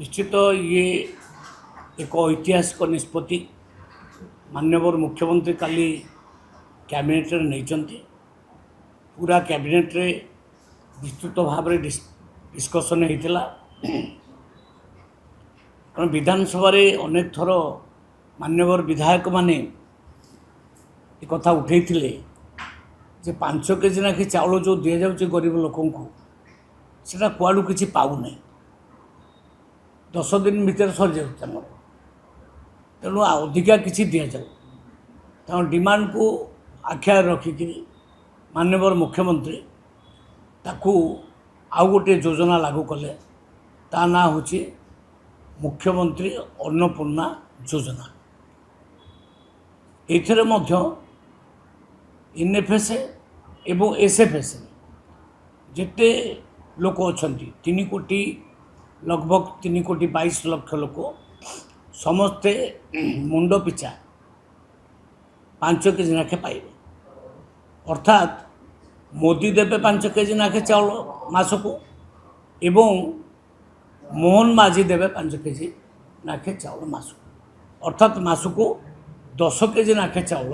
निश्चित ये एक ऐतिहासिक निष्पत्ति माननीय मुख्यमंत्री काली कैबिनेट नहीं पूरा कैबिनेट रे विस्तृत भाव में डिस्कसन होता कारण विधानसभा अनेक थर माननीय विधायक माने कथा उठे जे 5 केजी नाखी चाउल जो दि जाऊँच गरीब लोक से कुआड़ू किसी पाऊना 10 दिन भितर सर जाऊँ तेणु अधिका किसी दि जाऊ तेणु डिमांड को आख्या रखिक माननीय मुख्यमंत्री ताकू आउ गोटे योजना लागू कले ता ना हूँ मुख्यमंत्री अन्नपूर्णा योजना। एथरे मध्य एनएफएस एवं एसएफएस जिते लोक अच्छा 3 कोटी लगभग 3 कोटी 22 लाख लोक समस्ते मुंड पिछा 5 केजी नाखे पाइबे अर्थात मोदी देवे 5 केजी नाखे चाउल मासको एवं मोहन माझी देवे 5 केजी नाखे चाउल मासको अर्थात मासको 10 केजी नाखे चाउल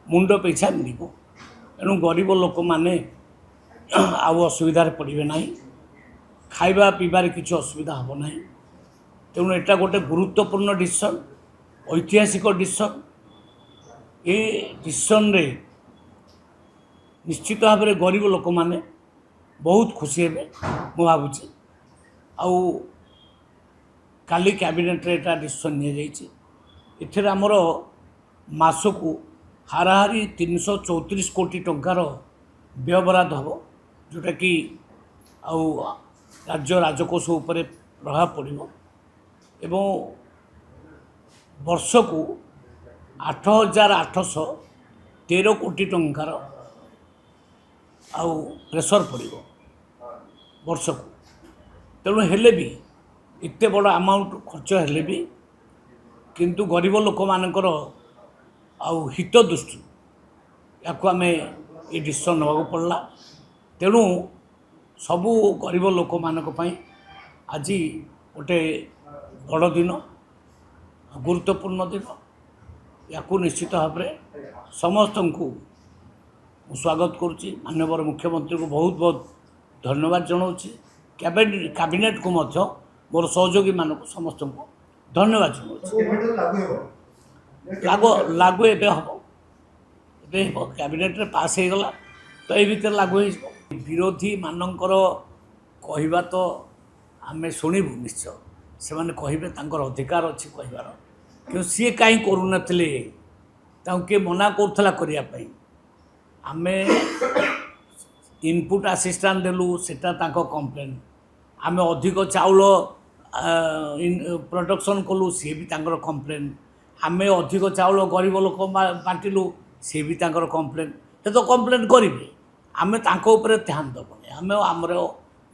मुंड पिछा मिल तेणु गरीब लोक मैंने आउ असुविधार पड़े ना खाइबा पीबार किसी असुविधा हम ना तेणु एटा गोटे गुरुत्वपूर्ण डिसीजन ऐतिहासिक डिसीजन ये डिसीजन रे निश्चित भाव में गरीब लोक मैंने बहुत खुशी हे मु भावुची आउ काली कैबिनेट रे एटा डिसीजन नहीं जाइए एथिर आमर मासको हाराहारी 334 कोटी टंकार व्यय बराद हम जोटा कि आउ राज्य राजकोष उपरे प्रभाव पड़ो एवं वर्ष को 8,813 कोटी टंकार आउ प्रेशर पड़ो वर्ष को तेणु हेले भी इतने बड़ अमाउंट खर्च हेले भी किंतु गरीब लोक मानकर आउ हित दृष्टि या आम ये डिसीजन नवा पड़ला तेणु सबू गरीब लोक मानक आज गोटे बड़ दिन गुरुत्वपूर्ण दिन या निश्चित भाव में समस्त को स्वागत करुच्ची माननीय मुख्यमंत्री को बहुत बहुत धन्यवाद जनाऊँगी कैबिनेट को मध्य मोर सहयोगी मानक समस्त को धन्यवाद जनाऊँ लागू एवं हम कैबिनेट रे पास हो गला तो ये भीतर लागू हो विरोधी मानकर कहवा तो आम शुणु निश्चय से मैंने कहे तांकर अधिकार अच्छी कहबार कि सी कहीं करूना किए मना करूला करने आम इनपुट असिस्टेंट देलु सेटा कंप्लेन आम अधिक चाउल प्रोडक्शन कलु सी भी कंप्लेन आम अधिक चाउल गरीब लोक बांटिलु सी भी कंप्लेन से तो कंप्लेन करेंगे आम ऊपर ध्यान दबनी आम आमर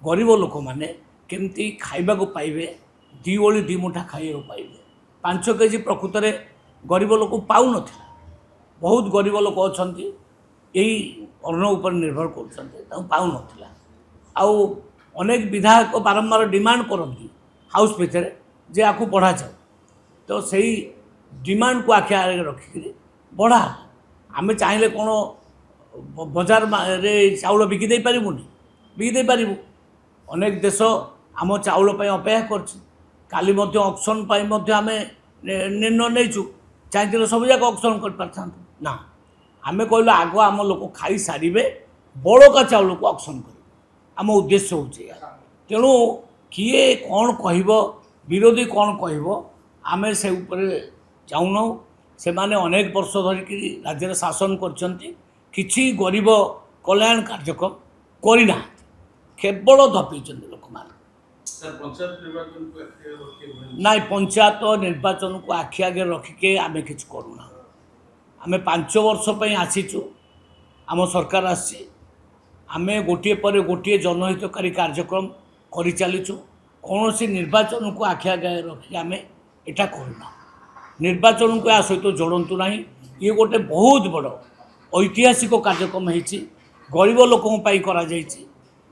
गरीब लोक मैंने केमती खाइबा को पाइबे 2 ओली 2 मुठा खाइबा पाइबे 5 केजी प्रकृत में गरीब लोक पाऊ न बहुत गरीब लोक अच्छा यही अन्न उपर निर्भर कर पाऊ न अनेक विधायक बारंबार डिमांड करती हाउस भितर जे आपको बढ़ा जाओ तो सही डिमांड को आखि आगे रखिक बढ़ा आम चाहिए कौन बजार रे चाउल बिकिदे पारूनी बिकिदे पारू अनेक देश आम चाउल अपेक्षा करी ऑक्शन आम निर्णय नहींचु चाहिए सब जाक ऑक्शन कर ना आम कहलु आग आम लोक खाई सारे बड़का चाउल को ऑक्शन कर आम उद्देश्य हो तेणु किए कौन कह विरोधी कौन कह आम से चाहून से माने अनेक वर्ष धरिक राज्य शासन किछि गरीब कल्याण कार्यक्रम करना केवल धपीच लोक ना पंचायत निर्वाचन को आखि आगे रखिके आम कि करूना आम 5 वर्ष आसीचु आम सरकार आसी आम गोटे पर गोटे जनहितकारी कार्यक्रम कर चलीचु कौन सी निर्वाचन को आखि आगे रखिके आम एटा करूना निर्वाचन को या सहित जोड़तु ना ये गोटे बहुत बड़ ऐतिहासिक कार्यक्रम होती गरीब लोक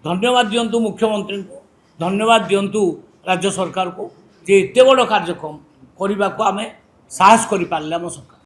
धन्यवाद दिंतु मुख्यमंत्री को धन्यवाद दिंतु राज्य सरकार को ଯେ ଏତେ ବଡ଼ କାର୍ଯ୍ୟକ୍ରମ କରିବାକୁ ଆମେ ସାହସ କରିପାରିଲେ ଆମ ସରକାର।